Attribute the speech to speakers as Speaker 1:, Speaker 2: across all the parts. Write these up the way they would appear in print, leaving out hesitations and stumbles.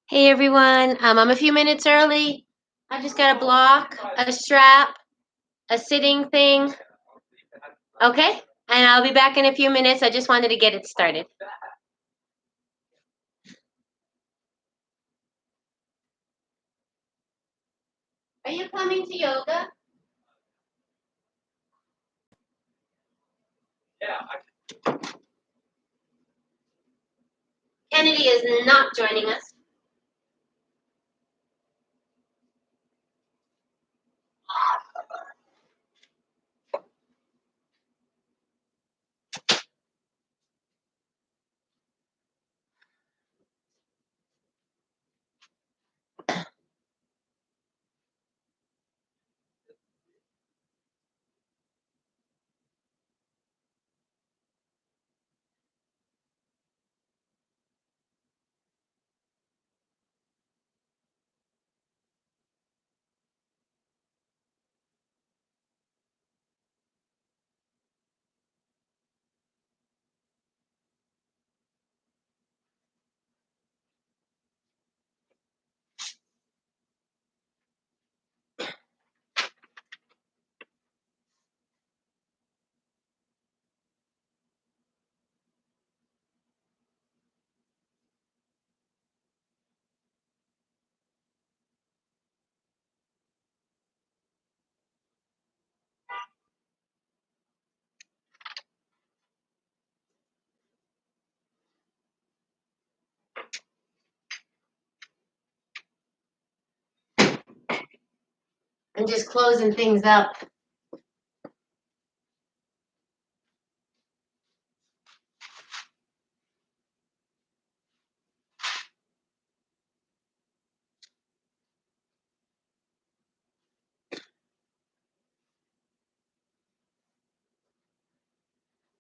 Speaker 1: Hey everyone, I'm a few minutes early. I just got a block, a strap, a sitting thing. Okay, and I'll be back in a few minutes. I just wanted to get it started. Are you coming to yoga? Yeah. Kennedy is not joining us. I'm just closing things up.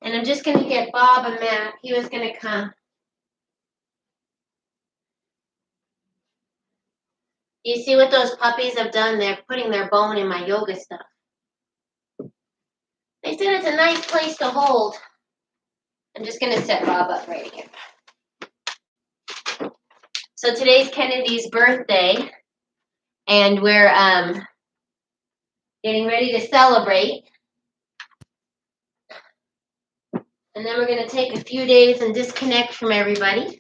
Speaker 1: And I'm just going to get Bob a map. He was going to come. You see what those puppies have done? They're putting their bone in my yoga stuff. They said it's a nice place to hold. I'm just going to set Bob up right here. So today's Kennedy's birthday, and we're getting ready to celebrate. And then we're going to take a few days and disconnect from everybody,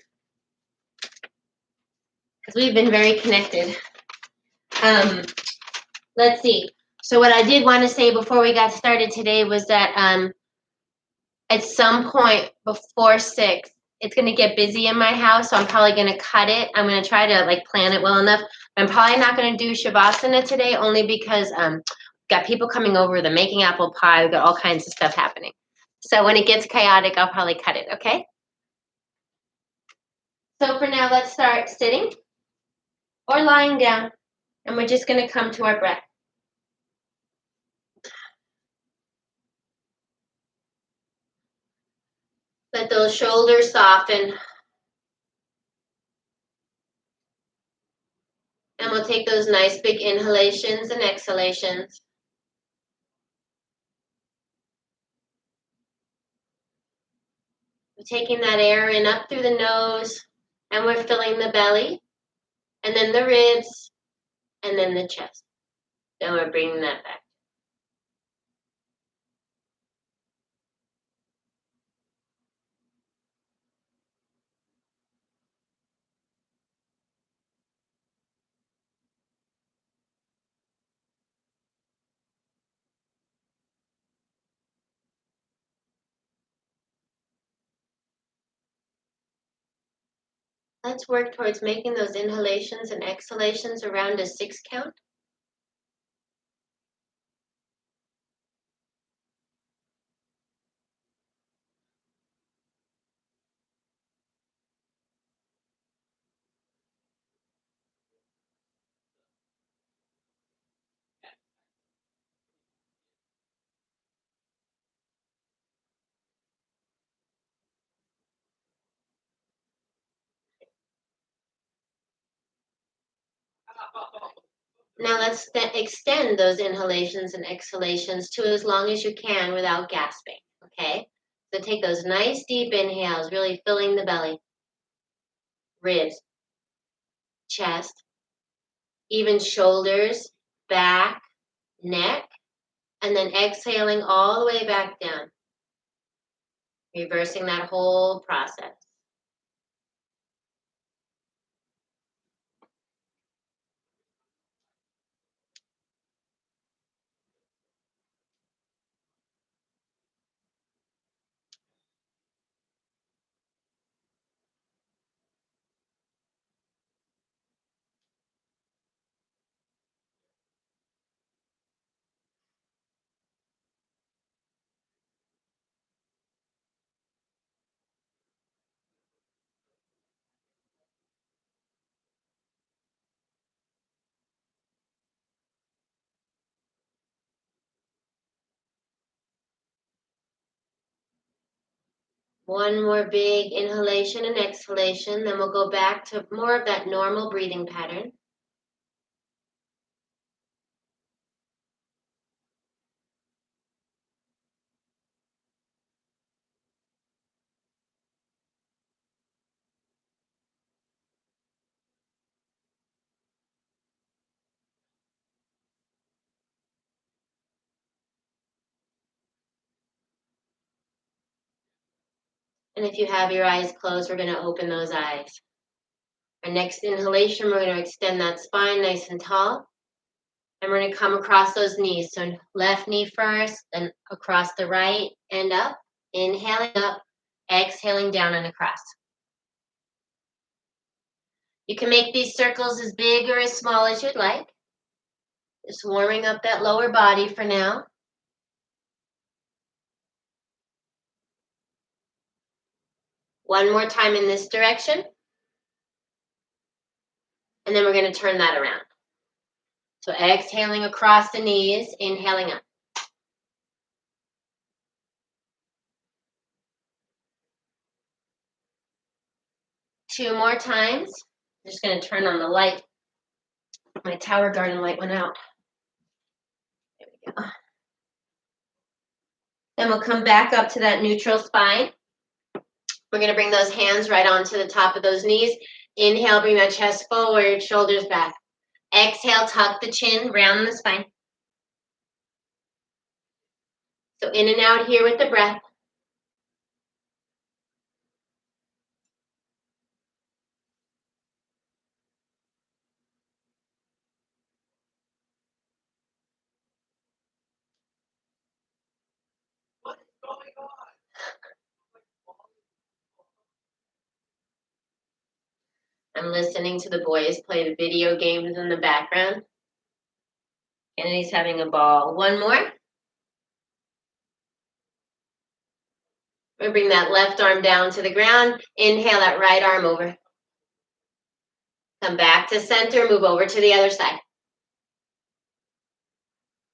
Speaker 1: because we've been very connected. Let's see. So what I did want to say before we got started today was that at some point before 6, it's going to get busy in my house, so I'm probably going to cut it. I'm going to try to plan it well enough. I'm probably not going to do shavasana today, only because got people coming over, they're making apple pie, we've got all kinds of stuff happening. So when it gets chaotic, I'll probably cut it, okay? So for now, let's start sitting or lying down, and we're just going to come to our breath. Let those shoulders soften. And we'll take those nice big inhalations and exhalations. We're taking that air in up through the nose, and we're filling the belly, and then the ribs, and then the chest. Then we're bringing that back. Let's work towards making those inhalations and exhalations around a 6 count. Now let's extend those inhalations and exhalations to as long as you can without gasping, okay? So take those nice deep inhales, really filling the belly, ribs, chest, even shoulders, back, neck, and then exhaling all the way back down. Reversing that whole process. One more big inhalation and exhalation, then we'll go back to more of that normal breathing pattern. And if you have your eyes closed, we're going to open those eyes. Our next inhalation, we're going to extend that spine nice and tall. And we're going to come across those knees. So left knee first, then across the right and up. Inhaling up, exhaling down and across. You can make these circles as big or as small as you'd like. Just warming up that lower body for now. One more time in this direction. And then we're going to turn that around. So exhaling across the knees, inhaling up. Two more times. I'm just going to turn on the light. My Tower Garden light went out. There we go. Then we'll come back up to that neutral spine. We're going to bring those hands right onto the top of those knees. Inhale, bring that chest forward, shoulders back. Exhale, tuck the chin, round the spine. So in and out here with the breath.
Speaker 2: What is going on?
Speaker 1: I'm listening to the boys play the video games in the background. Kennedy's having a ball. One more. We'll bring that left arm down to the ground. Inhale that right arm over. Come back to center, move over to the other side.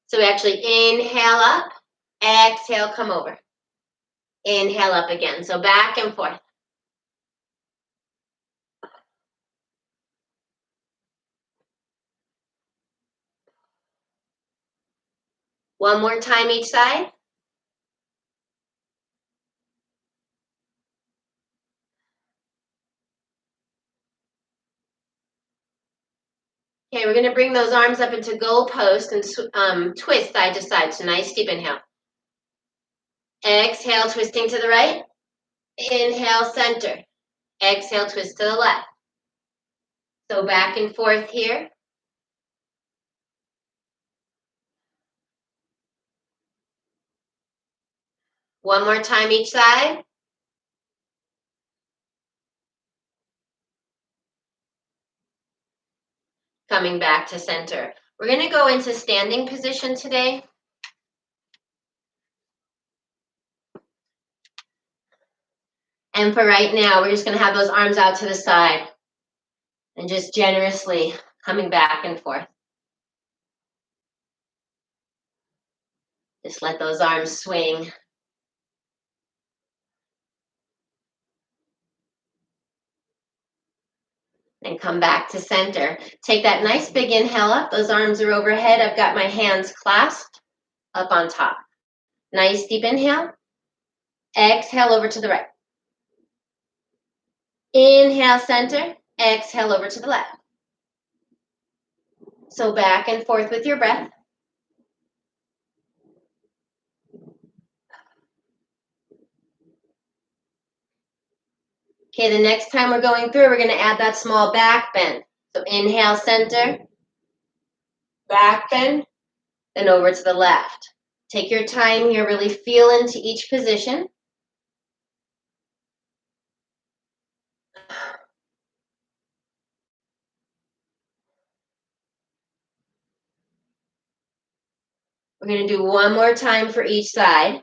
Speaker 1: So we actually inhale up, exhale, come over. Inhale up again. So back and forth. One more time each side. Okay, we're going to bring those arms up into goal post and twist side to side. So nice deep inhale. Exhale, twisting to the right. Inhale, center. Exhale, twist to the left. So back and forth here. One more time each side. Coming back to center. We're going to go into standing position today. And for right now, we're just going to have those arms out to the side and just generously coming back and forth. Just let those arms swing. And come back to center. Take that nice big inhale up. Those arms are overhead. I've got my hands clasped up on top. Nice deep inhale. Exhale over to the right. Inhale, center. Exhale over to the left. So back and forth with your breath. Okay, the next time we're going through, we're going to add that small back bend. So inhale, center, back bend, then over to the left. Take your time here, really feel into each position. We're going to do one more time for each side.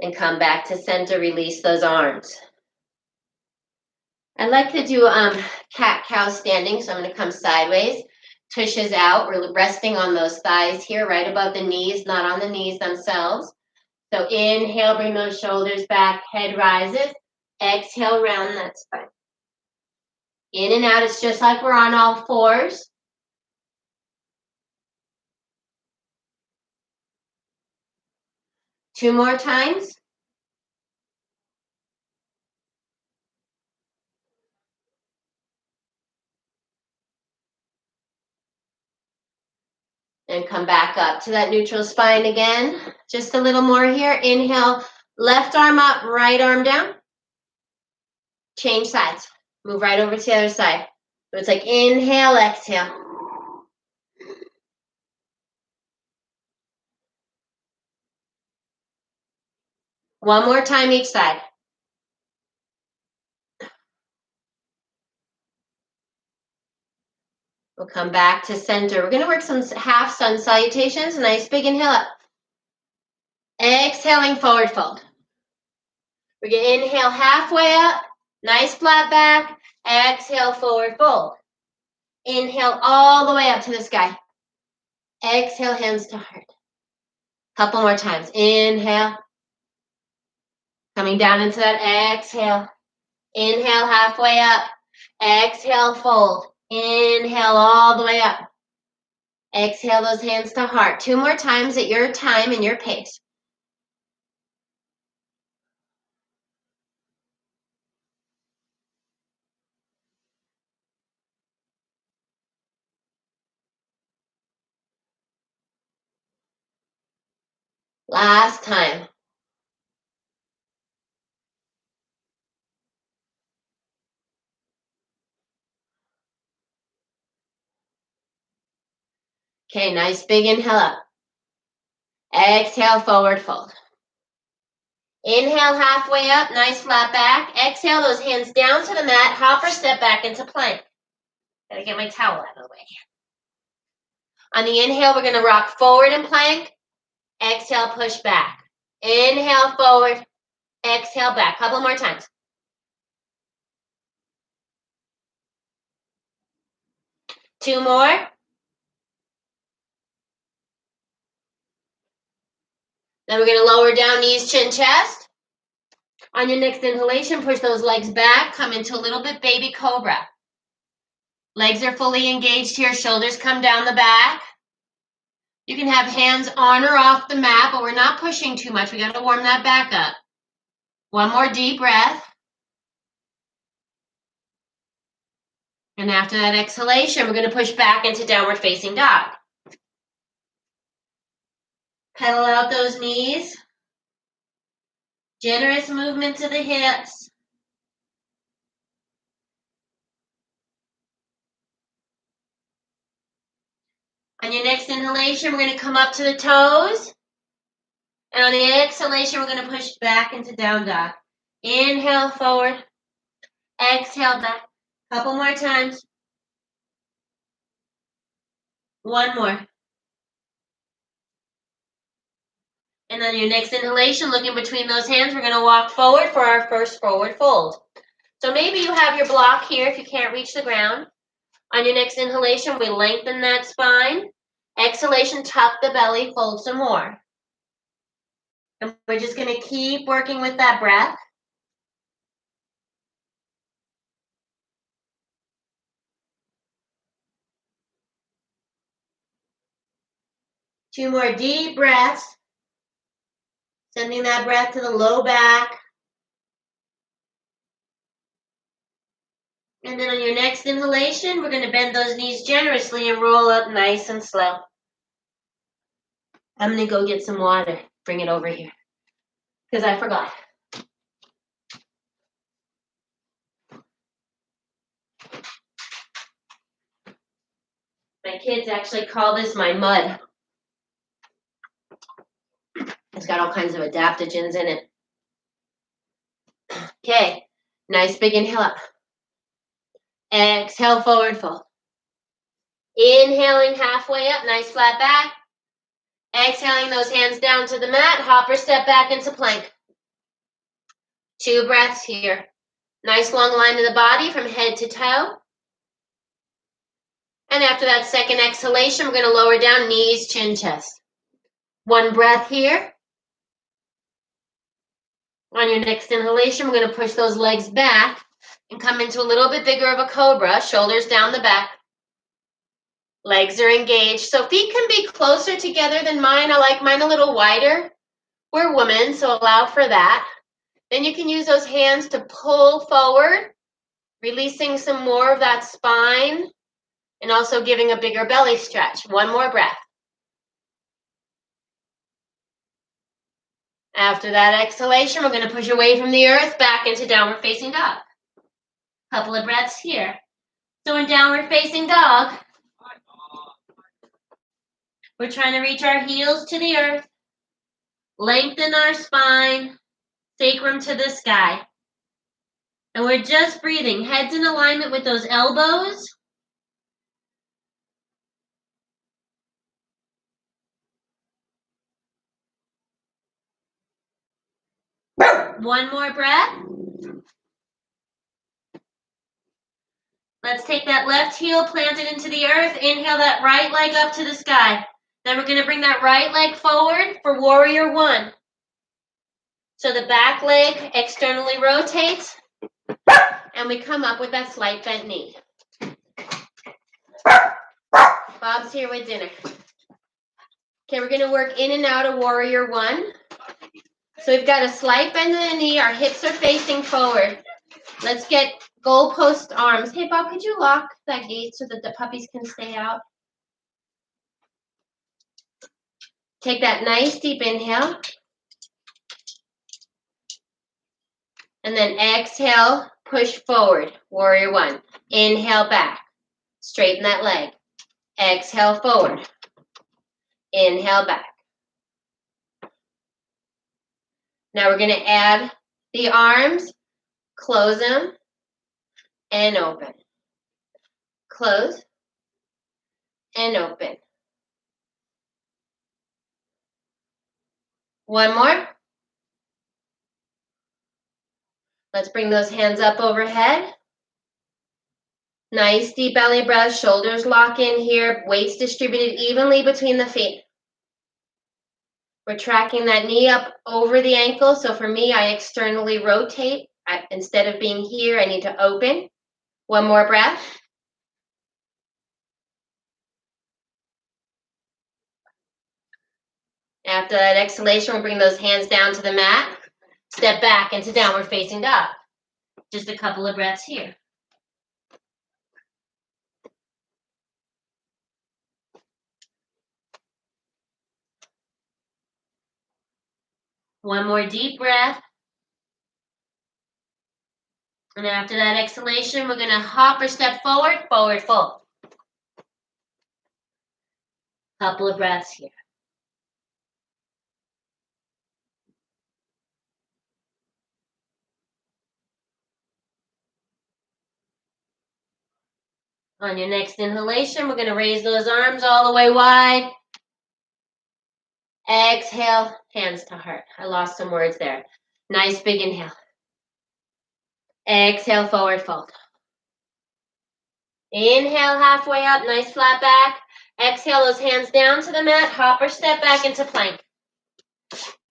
Speaker 1: And come back to center, release those arms. I like to do cat-cow standing, so I'm going to come sideways. Tushes out, we're resting on those thighs here, right above the knees, not on the knees themselves. So inhale, bring those shoulders back, head rises. Exhale, round that spine. In and out, it's just like we're on all fours. Two more times. And come back up to that neutral spine again. Just a little more here. Inhale, left arm up, right arm down. Change sides. Move right over to the other side. So it's like inhale, exhale. One more time each side. We'll come back to center. We're going to work some half sun salutations. Nice big inhale up. Exhaling, forward fold. We're going to inhale halfway up. Nice flat back. Exhale, forward fold. Inhale all the way up to the sky. Exhale, hands to heart. Couple more times. Inhale. Coming down into that exhale. Inhale halfway up. Exhale, fold. Inhale all the way up. Exhale those hands to heart. Two more times at your time and your pace. Last time. Okay, nice big inhale up. Exhale, forward fold. Inhale halfway up, nice flat back. Exhale those hands down to the mat. Hop or step back into plank. Gotta get my towel out of the way. On the inhale, we're gonna rock forward in plank. Exhale, push back. Inhale, forward. Exhale, back. Couple more times. Two more. Then we're gonna lower down knees, chin, chest. On your next inhalation, push those legs back. Come into a little bit baby cobra. Legs are fully engaged here. Shoulders come down the back. You can have hands on or off the mat, but we're not pushing too much. We got to warm that back up. One more deep breath. And after that exhalation, we're going to push back into downward facing dog. Pedal out those knees. Generous movement to the hips. On your next inhalation, we're going to come up to the toes. And on the exhalation, we're going to push back into down dog. Inhale forward. Exhale back. Couple more times. One more. And on your next inhalation, looking between those hands, we're going to walk forward for our first forward fold. So maybe you have your block here if you can't reach the ground. On your next inhalation, we lengthen that spine. Exhalation, tuck the belly, fold some more. And we're just going to keep working with that breath. 2 more deep breaths. Sending that breath to the low back. And then on your next inhalation, we're going to bend those knees generously and roll up nice and slow. I'm going to go get some water. Bring it over here. Because I forgot. My kids actually call this my mud. It's got all kinds of adaptogens in it. Okay, nice big inhale up. Exhale, forward fold. Inhaling halfway up, nice flat back. Exhaling those hands down to the mat, hop or step back into plank. 2 breaths here. Nice long line to the body from head to toe. And after that second exhalation, we're going to lower down, knees, chin, chest. 1 breath here. On your next inhalation, we're going to push those legs back and come into a little bit bigger of a cobra, shoulders down the back. Legs are engaged. So feet can be closer together than mine. I like mine a little wider. We're women, so allow for that. Then you can use those hands to pull forward, releasing some more of that spine and also giving a bigger belly stretch. 1 more breath. After that exhalation, we're going to push away from the earth back into downward facing dog. Couple of breaths here. So in downward facing dog, we're trying to reach our heels to the earth, lengthen our spine, sacrum to the sky. And we're just breathing, heads in alignment with those elbows. One more breath. Let's take that left heel planted into the earth. Inhale that right leg up to the sky. Then we're going to bring that right leg forward for warrior 1. So the back leg externally rotates, and we come up with that slight bent knee. Bob's here with dinner. Okay, we're going to work in and out of warrior 1. So we've got a slight bend in the knee. Our hips are facing forward. Let's get goalpost arms. Hey, Bob, could you lock that gate so that the puppies can stay out? Take that nice deep inhale. And then exhale, push forward, warrior 1. Inhale back, straighten that leg. Exhale forward, inhale back. Now we're going to add the arms, close them, and open. Close, and open. 1 more. Let's bring those hands up overhead. Nice deep belly breath, shoulders lock in here, weights distributed evenly between the feet. We're tracking that knee up over the ankle. So for me, I externally rotate. Instead of being here, I need to open. 1 more breath. After that exhalation, we'll bring those hands down to the mat. Step back into downward facing dog. Just a couple of breaths here. One more deep breath. And after that exhalation, we're going to hop or step forward, forward fold. Couple of breaths here. On your next inhalation, we're going to raise those arms all the way wide. Exhale, hands to heart. I lost some words there. Nice big inhale. Exhale, forward fold. Inhale, halfway up, nice flat back. Exhale, those hands down to the mat. Hop or step back into plank.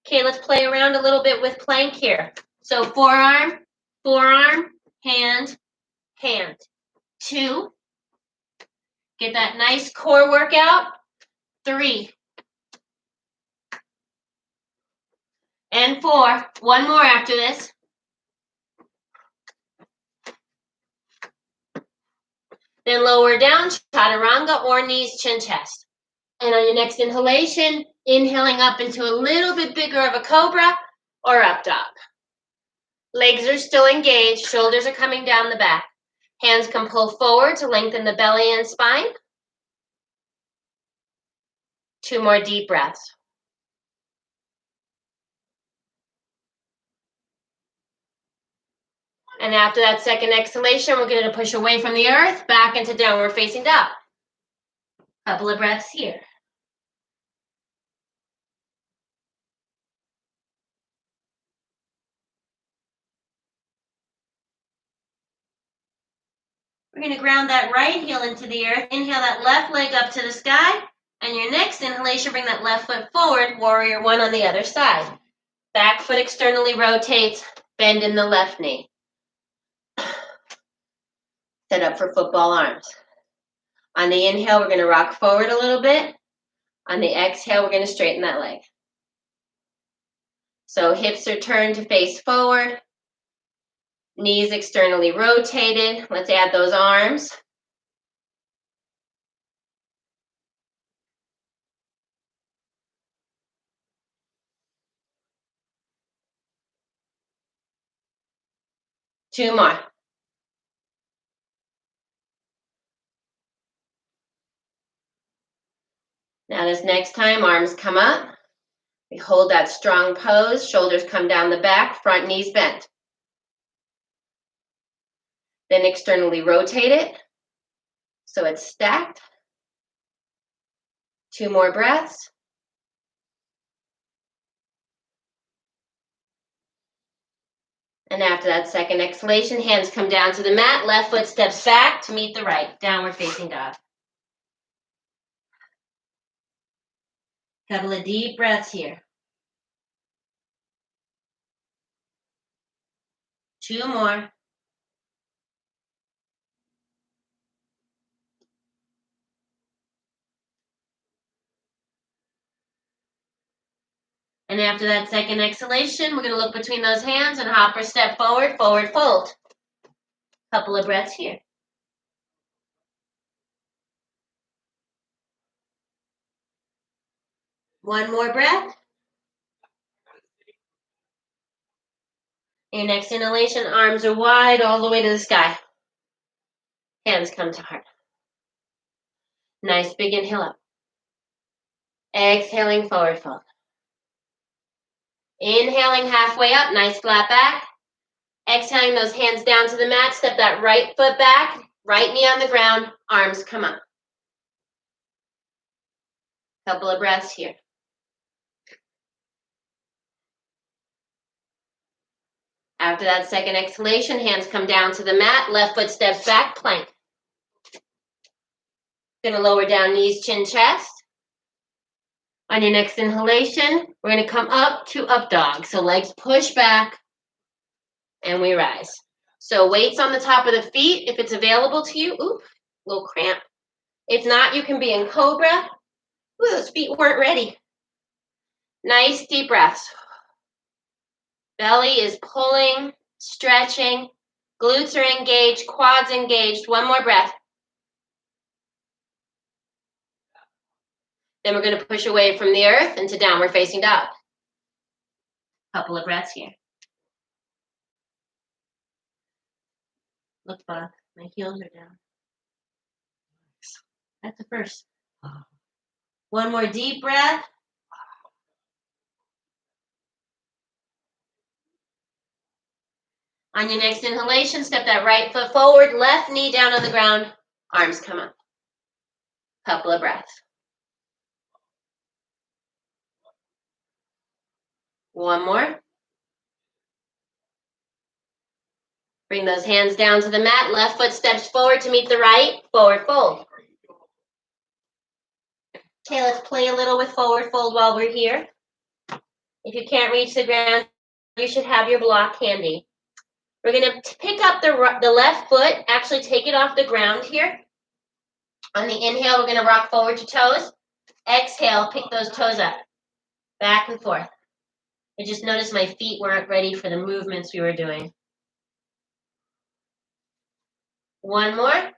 Speaker 1: Okay, let's play around a little bit with plank here. So forearm, forearm, hand, hand. 2. Get that nice core workout. 3, And 4. One more after this. Then lower down, chaturanga or knees, chin, chest. And on your next inhalation, inhaling up into a little bit bigger of a cobra or up dog. Legs are still engaged, shoulders are coming down the back. Hands can pull forward to lengthen the belly and spine. 2 more deep breaths. And after that second exhalation, we're going to push away from the earth, back into downward facing dog. Couple of breaths here. We're going to ground that right heel into the earth. Inhale that left leg up to the sky. And your next inhalation, bring that left foot forward, warrior 1 on the other side. Back foot externally rotates, bend in the left knee. Set up for football arms. On the inhale, we're going to rock forward a little bit. On the exhale, we're going to straighten that leg. So hips are turned to face forward. Knees externally rotated. Let's add those arms. Two more. Now this next time, arms come up. We hold that strong pose. Shoulders come down the back, front knees bent. Then externally rotate it. So it's stacked. 2 more breaths. And after that second exhalation, hands come down to the mat. Left foot steps back to meet the right. Downward facing dog. Couple of deep breaths here. 2 more. And after that second exhalation, we're going to look between those hands and hop or step forward, forward fold. Couple of breaths here. One more breath. Your next inhalation, arms are wide all the way to the sky. Hands come to heart. Nice big inhale up. Exhaling, forward fold. Inhaling halfway up, nice flat back. Exhaling those hands down to the mat, step that right foot back, right knee on the ground, arms come up. Couple of breaths here. After that second exhalation, hands come down to the mat, left foot steps back, plank. Going to lower down knees, chin, chest. On your next inhalation, we're going to come up to up dog. So legs push back and we rise. So weights on the top of the feet if it's available to you. Ooh, little cramp. If not, you can be in Cobra. Ooh, those feet weren't ready. Nice deep breaths. Belly is pulling, stretching. Glutes are engaged, quads engaged. One more breath. Then we're going to push away from the earth into downward facing dog. Couple of breaths here. Look, Bob, my heels are down. That's the first. One more deep breath. On your next inhalation, step that right foot forward, left knee down on the ground, arms come up. Couple of breaths. One more. Bring those hands down to the mat, left foot steps forward to meet the right, forward fold. Okay, let's play a little with forward fold while we're here. If you can't reach the ground, you should have your block handy. We're going to pick up the left foot, actually take it off the ground here. On the inhale, we're going to rock forward to toes. Exhale, pick those toes up. Back and forth. I just noticed my feet weren't ready for the movements we were doing. One more.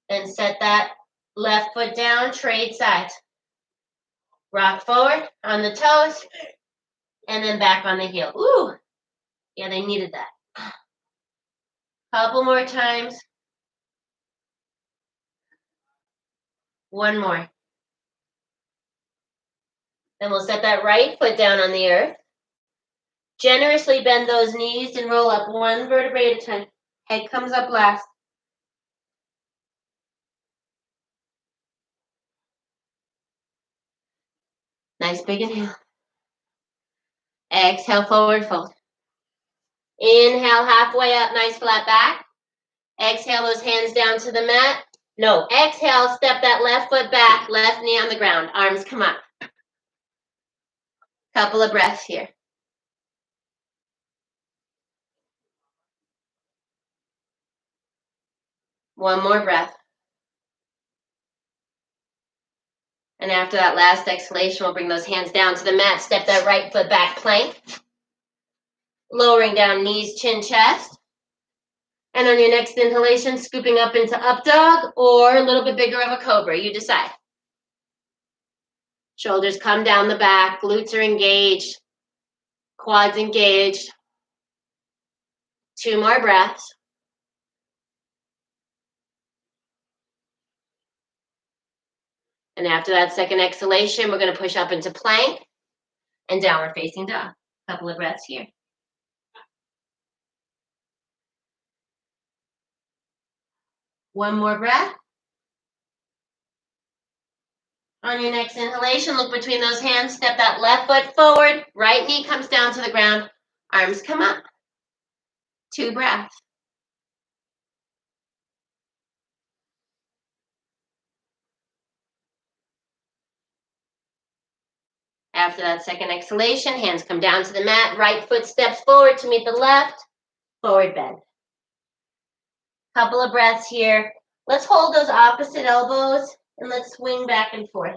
Speaker 1: Then set that left foot down, trade sides. Rock forward on the toes, and then back on the heel. Ooh, yeah, they needed that. Couple more times. One more. Then we'll set that right foot down on the earth. Generously bend those knees and roll up one vertebrae at a time. Head comes up last. Nice big inhale. Exhale, forward fold. Inhale, halfway up, nice flat back. Exhale, those hands down to the mat. No, exhale, step that left foot back, left knee on the ground. Arms come up. Couple of breaths here. One more breath. And after that last exhalation, we'll bring those hands down to the mat. Step that right foot back, plank. Lowering down knees, chin, chest. And on your next inhalation, scooping up into Updog or a little bit bigger of a Cobra. You decide. Shoulders come down the back. Glutes are engaged. Quads engaged. 2 more breaths. And after that second exhalation, we're going to push up into plank and downward facing dog. Couple of breaths here. One more breath. On your next inhalation, look between those hands. Step that left foot forward. Right knee comes down to the ground. Arms come up. 2 breaths. After that second exhalation, hands come down to the mat. Right foot steps forward to meet the left. Forward bend. Couple of breaths here. Let's hold those opposite elbows and let's swing back and forth.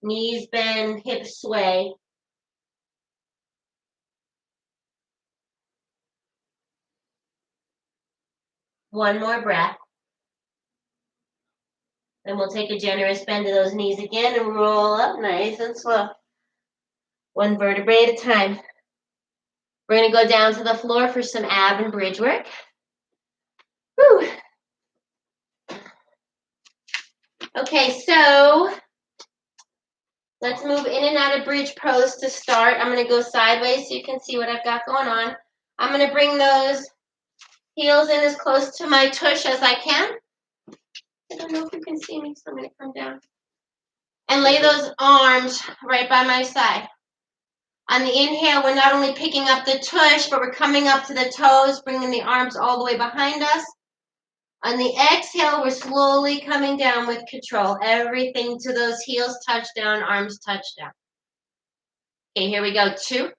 Speaker 1: Knees bend, hips sway. One more breath. Then we'll take a generous bend to those knees again and roll up nice and slow. One vertebrae at a time. We're going to go down to the floor for some ab and bridge work. Whew. Okay, so let's move in and out of bridge pose to start. I'm going to go sideways so you can see what I've got going on. I'm going to bring those heels in as close to my tush as I can. I don't know if you can see me, so I'm going to come down. And lay those arms right by my side. On the inhale, we're not only picking up the tush, but we're coming up to the toes, bringing the arms all the way behind us. On the exhale, we're slowly coming down with control. Everything to those heels touch down, arms touch down. Okay, here we go. 2.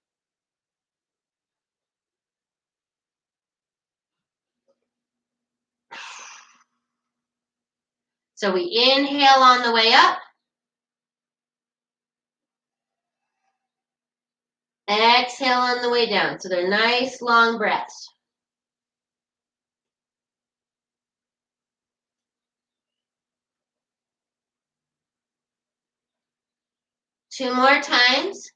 Speaker 1: So we inhale on the way up. Exhale on the way down. So they're nice long breaths. Two more times.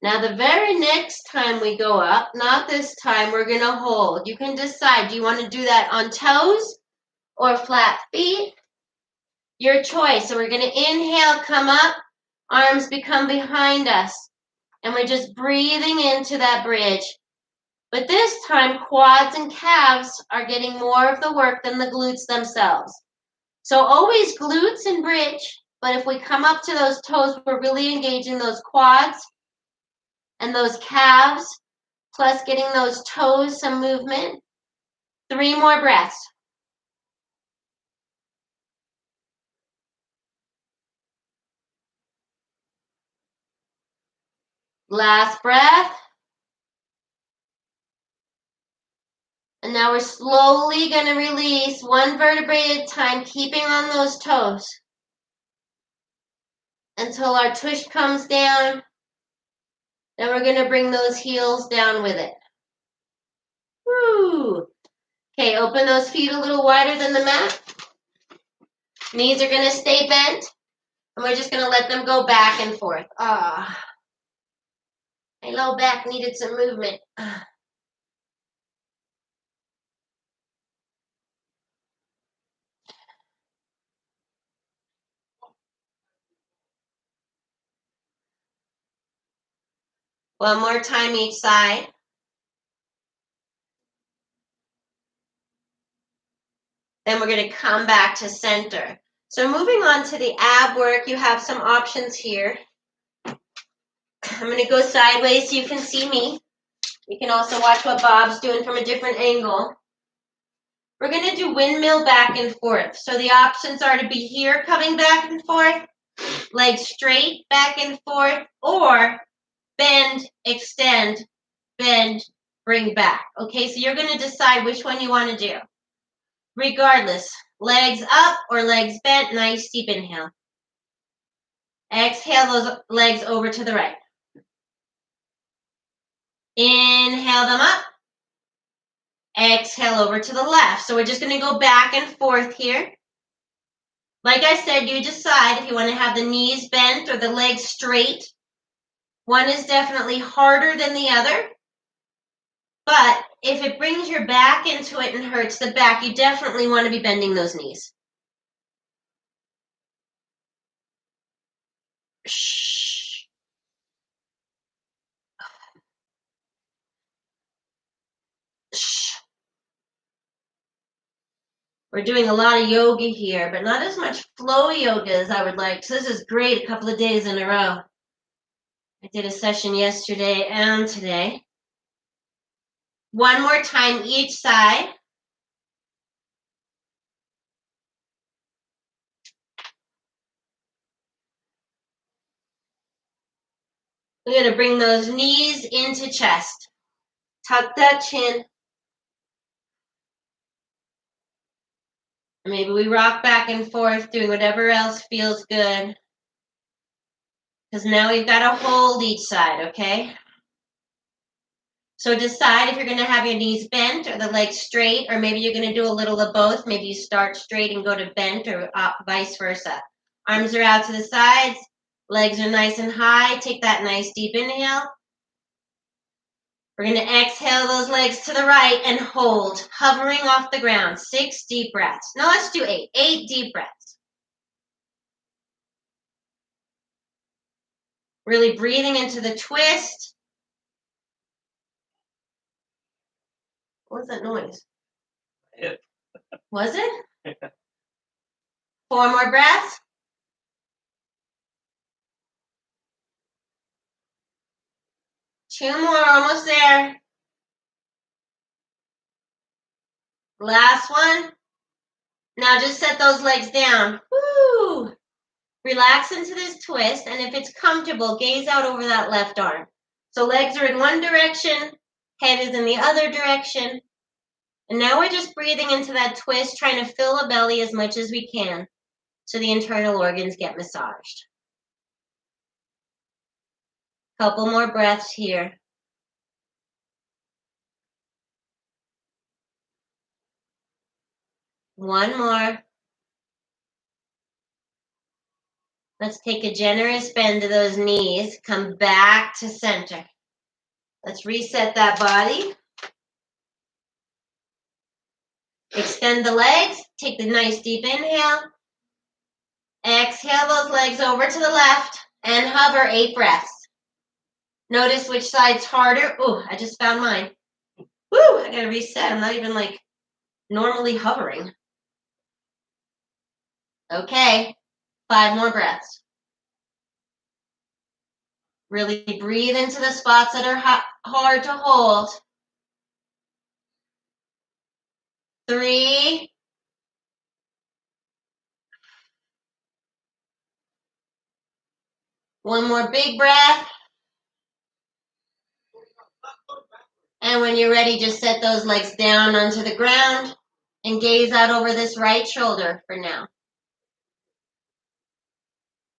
Speaker 1: Now the very next time we go up, not this time, we're going to hold. You can decide, do you want to do that on toes or flat feet? Your choice. So we're going to inhale, come up, arms become behind us. And we're just breathing into that bridge. But this time, quads and calves are getting more of the work than the glutes themselves. So always glutes and bridge, but if we come up to those toes, we're really engaging those quads and those calves, plus getting those toes some movement. 3 more breaths. Last breath. And now we're slowly going to release one vertebrae at a time, keeping on those toes until our tush comes down. Then we're going to bring those heels down with it. Woo! Okay, open those feet a little wider than the mat. Knees are going to stay bent. And we're just going to let them go back and forth. Ah. My low back needed some movement. One more time each side. Then we're going to come back to center. So moving on to the ab work, you have some options here. I'm going to go sideways so you can see me. You can also watch what Bob's doing from a different angle. We're going to do windmill back and forth. So the options are to be here coming back and forth, legs straight back and forth, or bend, extend, bend, bring back. Okay, so you're going to decide which one you want to do. Regardless, legs up or legs bent, nice deep inhale. Exhale those legs over to the right. Inhale them up. Exhale over to the left. So we're just going to go back and forth here. Like I said, you decide if you want to have the knees bent or the legs straight. One is definitely harder than the other. But if it brings your back into it and hurts the back, you definitely want to be bending those knees. Shh. Shh. We're doing a lot of yoga here, but not as much flow yoga as I would like. So this is great a couple of days in a row. I did a session yesterday and today. One more time each side. We're going to bring those knees into chest. Tuck that chin. Maybe we rock back and forth, doing whatever else feels good. Because now we've got to hold each side, okay? So decide if you're going to have your knees bent or the legs straight, or maybe you're going to do a little of both. Maybe you start straight and go to bent, or vice versa. Arms are out to the sides. Legs are nice and high. Take that nice deep inhale. We're going to exhale those legs to the right and hold, hovering off the ground. 6 deep breaths. No, let's do 8. 8 deep breaths. Really breathing into the twist. What was that noise? Was it? 4 more breaths. Two more, almost there. Last one. Now just set those legs down. Woo! Relax into this twist, and if it's comfortable, gaze out over that left arm. So legs are in one direction, head is in the other direction. And now we're just breathing into that twist, trying to fill the belly as much as we can so the internal organs get massaged. Couple more breaths here. One more. Let's take a generous bend to those knees. Come back to center. Let's reset that body. Extend the legs. Take the nice deep inhale. Exhale those legs over to the left and hover 8 breaths. Notice which side's harder. Ooh, I just found mine. Woo, I gotta reset. I'm not even like normally hovering. Okay, 5 more breaths. Really breathe into the spots that are hard to hold. 3. One more big breath. then when you're ready, just set those legs down onto the ground and gaze out over this right shoulder for now.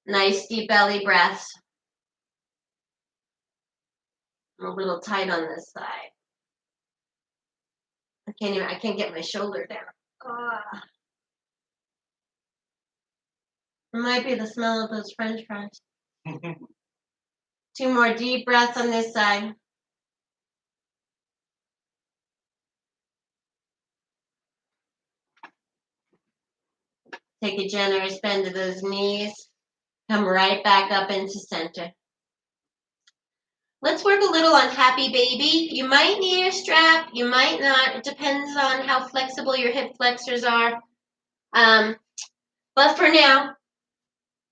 Speaker 1: Nice deep belly breaths. I'm a little tight on this side. I can't get my shoulder down. It might be the smell of those French fries. 2 more deep breaths on this side. Take a generous bend of those knees. Come right back up into center. Let's work a little on happy baby. You might need a strap, you might not. It depends on how flexible your hip flexors are. But for now,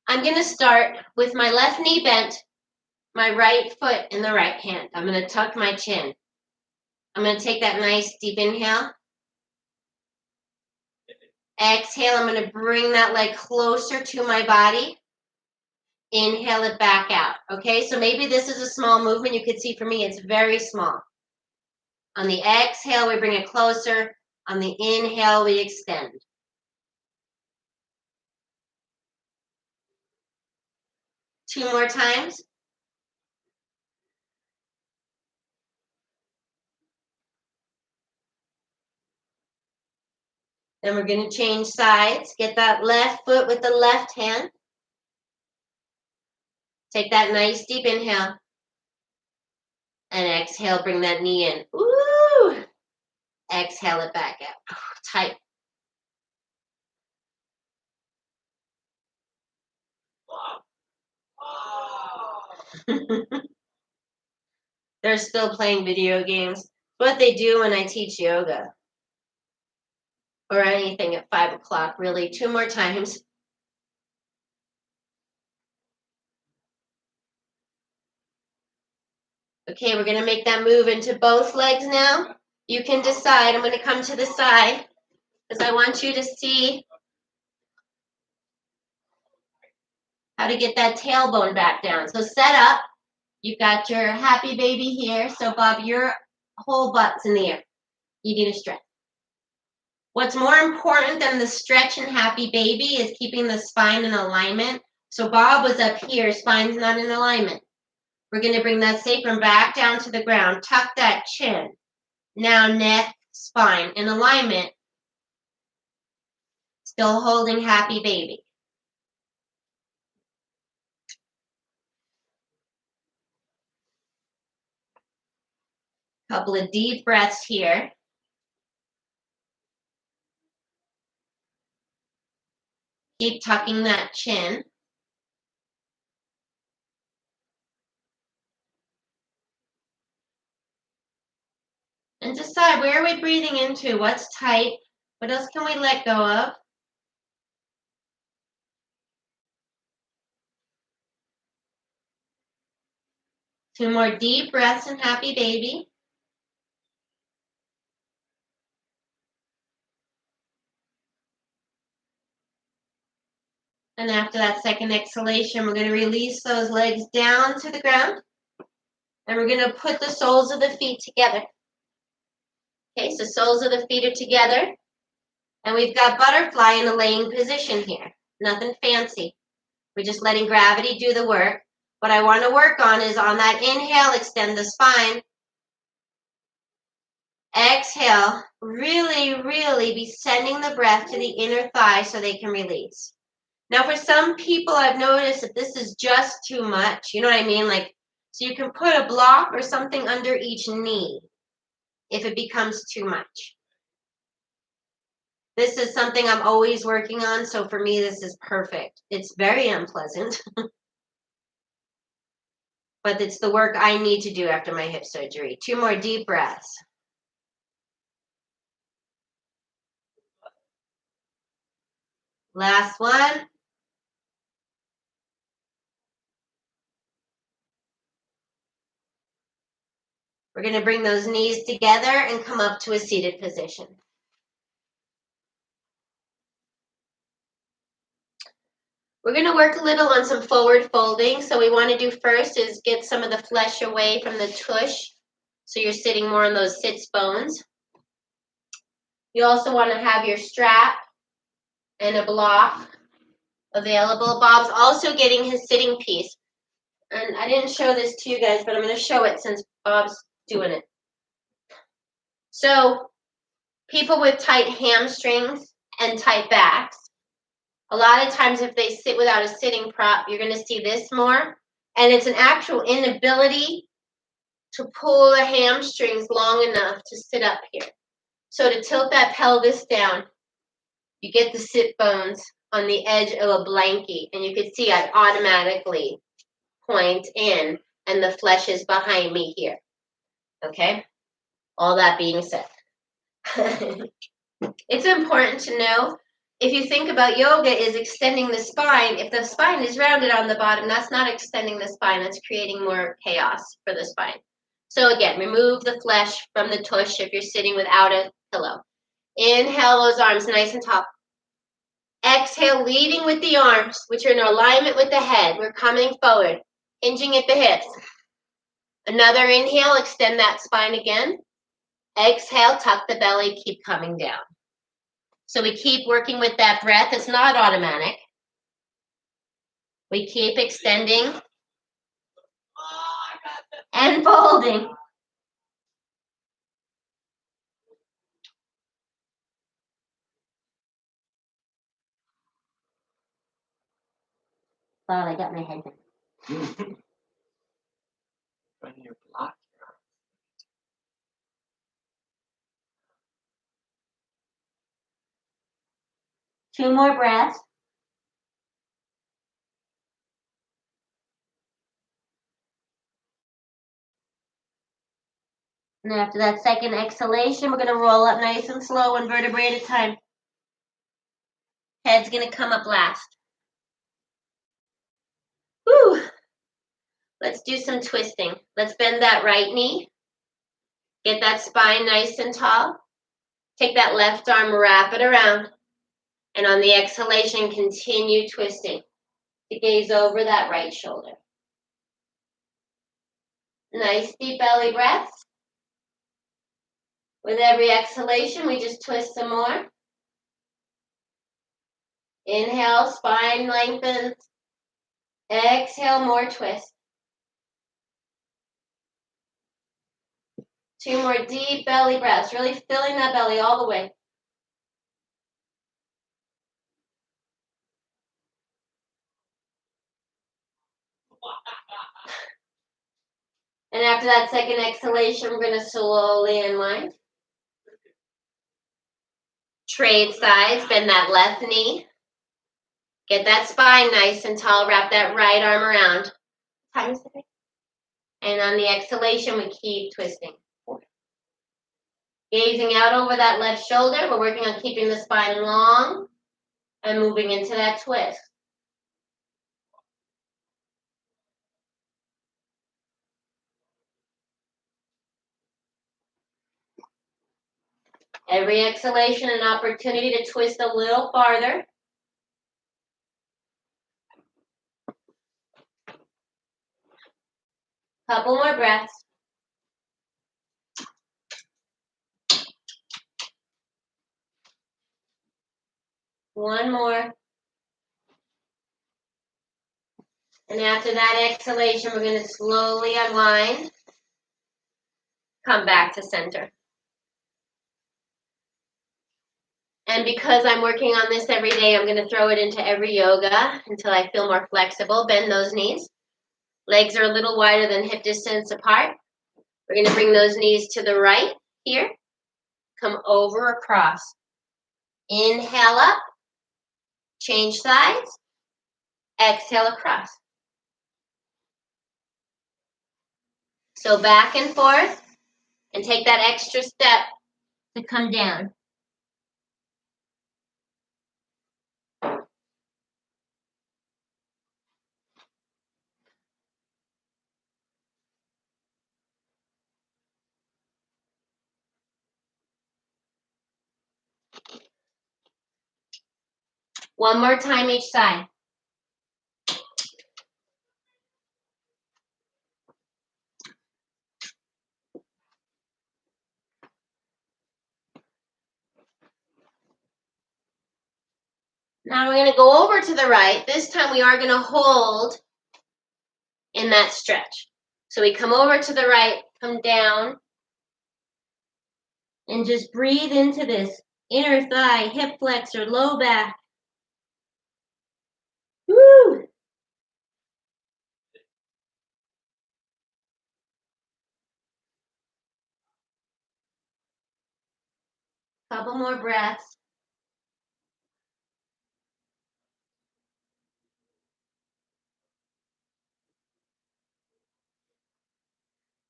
Speaker 1: I'm going to start with my left knee bent, my right foot in the right hand. I'm going to tuck my chin. I'm going to take that nice deep inhale. Exhale, I'm going to bring that leg closer to my body. Inhale it back out. Okay, so maybe this is a small movement. You could see for me, it's very small. On the exhale, we bring it closer. On the inhale, we extend. Two more times. Then we're going to change sides. Get that left foot with the left hand. Take that nice deep inhale. And exhale, bring that knee in. Ooh! Exhale it back out. Tight. They're still playing video games. It's what they do when I teach yoga. Or anything at 5 o'clock, really. 2 more times. Okay, we're going to make that move into both legs now. You can decide. I'm going to come to the side because I want you to see how to get that tailbone back down. So set up. You've got your happy baby here. So Bob, your whole butt's in the air. You need a stretch. What's more important than the stretch and happy baby is keeping the spine in alignment. So Bob was up here, spine's not in alignment. We're going to bring that sacrum back down to the ground. Tuck that chin. Now neck, spine in alignment. Still holding happy baby. Couple of deep breaths here. Keep tucking that chin. And decide, where are we breathing into? What's tight? What else can we let go of? Two more deep breaths in happy baby. And after that second exhalation, we're going to release those legs down to the ground. And we're going to put the soles of the feet together. Okay, so soles of the feet are together. And we've got butterfly in a laying position here. Nothing fancy. We're just letting gravity do the work. What I want to work on is on that inhale, extend the spine. Exhale, really, really be sending the breath to the inner thigh so they can release. Now, for some people, I've noticed that this is just too much. You know what I mean? Like, so you can put a block or something under each knee if it becomes too much. This is something I'm always working on, so for me, this is perfect. It's very unpleasant, but it's the work I need to do after my hip surgery. 2 more deep breaths. Last one. We're going to bring those knees together and come up to a seated position. We're going to work a little on some forward folding. So we want to do first is get some of the flesh away from the tush. So you're sitting more on those sits bones. You also want to have your strap and a block available. Bob's also getting his sitting piece. And I didn't show this to you guys, but I'm going to show it since Bob's doing it. So people with tight hamstrings and tight backs, a lot of times if they sit without a sitting prop, you're going to see this more. And it's an actual inability to pull the hamstrings long enough to sit up here. So to tilt that pelvis down, you get the sit bones on the edge of a blankie. And you can see I automatically point in and the flesh is behind me here. Okay? All that being said. It's important to know, if you think about yoga is extending the spine, if the spine is rounded on the bottom, that's not extending the spine, that's creating more chaos for the spine. So again, remove the flesh from the tush if you're sitting without a pillow. Inhale those arms nice and tall. Exhale, leading with the arms, which are in alignment with the head. We're coming forward, hinging at the hips. Another inhale, extend that spine again. Exhale, tuck the belly, keep coming down. So we keep working with that breath. It's not automatic. We keep extending and folding. Thought I got my head in. Two more breaths. And after that second exhalation, we're going to roll up nice and slow, one vertebrae at a time. Head's going to come up last. Whew. Let's do some twisting. Let's bend that right knee. Get that spine nice and tall. Take that left arm, wrap it around. And on the exhalation, continue twisting. To gaze over that right shoulder. Nice deep belly breaths. With every exhalation, we just twist some more. Inhale, spine lengthens. Exhale, more twist. Two more deep belly breaths, really filling that belly all the way. And after that second exhalation, we're going to slowly unwind. Trade sides, bend that left knee. Get that spine nice and tall. Wrap that right arm around. And on the exhalation, we keep twisting. Gazing out over that left shoulder, we're working on keeping the spine long and moving into that twist. Every exhalation, an opportunity to twist a little farther. Couple more breaths. One more. And after that exhalation, we're going to slowly unwind. Come back to center. And because I'm working on this every day, I'm going to throw it into every yoga until I feel more flexible. Bend those knees. Legs are a little wider than hip distance apart. We're going to bring those knees to the right here. Come over across. Inhale up. Change sides. Exhale across. So back and forth. And take that extra step to come down. One more time each side. Now we're going to go over to the right. This time we are going to hold in that stretch. So we come over to the right, come down, and just breathe into this inner thigh, hip flexor, low back. Woo! Couple more breaths.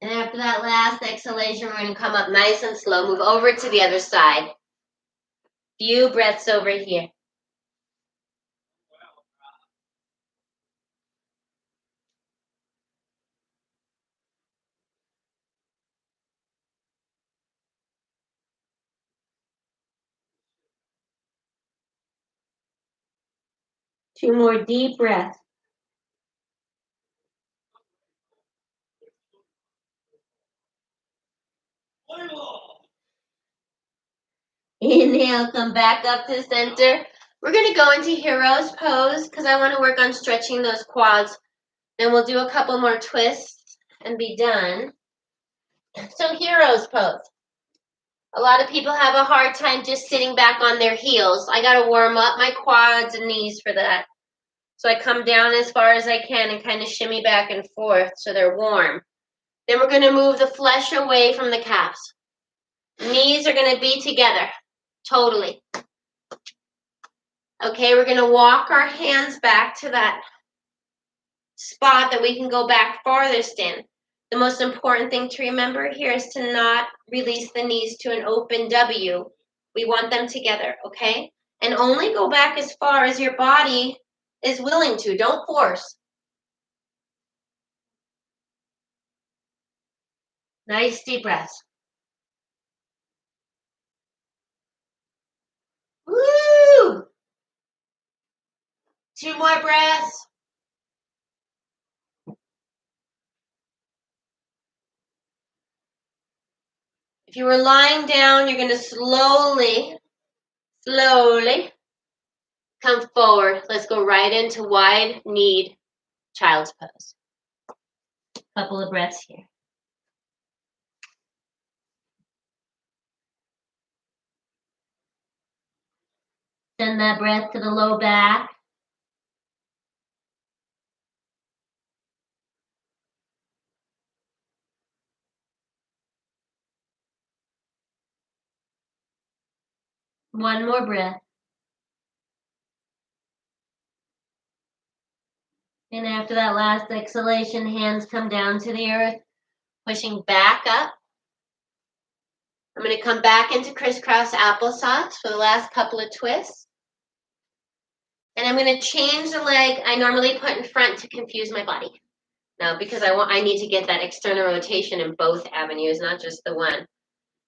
Speaker 1: And after that last exhalation, we're going to come up nice and slow. Move over to the other side. Few breaths over here. Two more deep breaths. Inhale, come back up to center. We're going to go into hero's pose because I want to work on stretching those quads. Then we'll do a couple more twists and be done. So hero's pose. A lot of people have a hard time just sitting back on their heels. I got to warm up my quads and knees for that. So I come down as far as I can and kind of shimmy back and forth so they're warm. Then we're going to move the flesh away from the calves. Knees are going to be together. Totally. Okay, we're going to walk our hands back to that spot that we can go back farthest in. The most important thing to remember here is to not release the knees to an open W. We want them together, okay? And only go back as far as your body is willing to. Don't force. Nice deep breaths. Woo! Two more breaths. If you were lying down, you're going to slowly come forward. Let's go right into wide-kneed child's pose. Couple of breaths here. Send that breath to the low back. One more breath. And after that last exhalation, hands come down to the earth, pushing back up. I'm going to come back into crisscross applesauce for the last couple of twists. And I'm going to change the leg I normally put in front to confuse my body. Now, because I need to get that external rotation in both avenues, not just the one.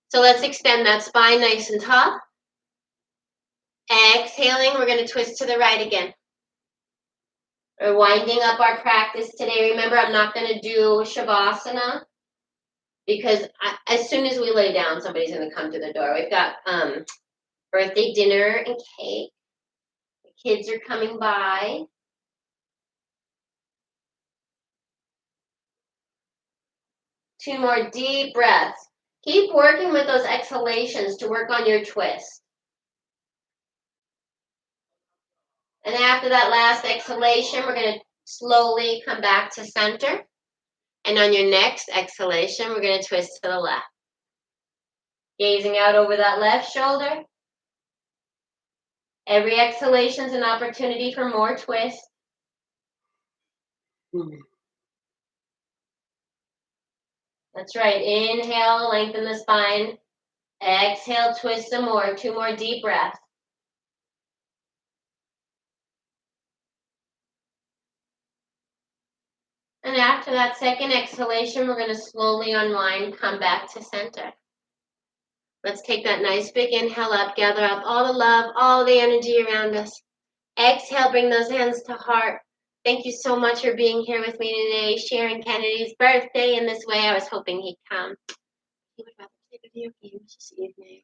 Speaker 1: So let's extend that spine nice and tall. Exhaling, we're going to twist to the right again. We're winding up our practice today. Remember, I'm not going to do shavasana because as soon as we lay down, somebody's going to come to the door. We've got birthday dinner and cake. The kids are coming by. Two more deep breaths. Keep working with those exhalations to work on your twist. And after that last exhalation, we're going to slowly come back to center. And on your next exhalation, we're going to twist to the left. Gazing out over that left shoulder. Every exhalation is an opportunity for more twist. That's right. Inhale, lengthen the spine. Exhale, twist some more. Two more deep breaths. And after that second exhalation, we're going to slowly unwind, come back to center. Let's take that nice big inhale up, gather up all the love, all the energy around us. Exhale, bring those hands to heart. Thank you so much for being here with me today, sharing Kennedy's birthday in this way. I was hoping he'd come. He would rather play video games this evening.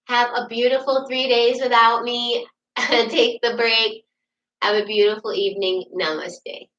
Speaker 1: Have a beautiful 3 days without me. Take the break. Have a beautiful evening. Namaste.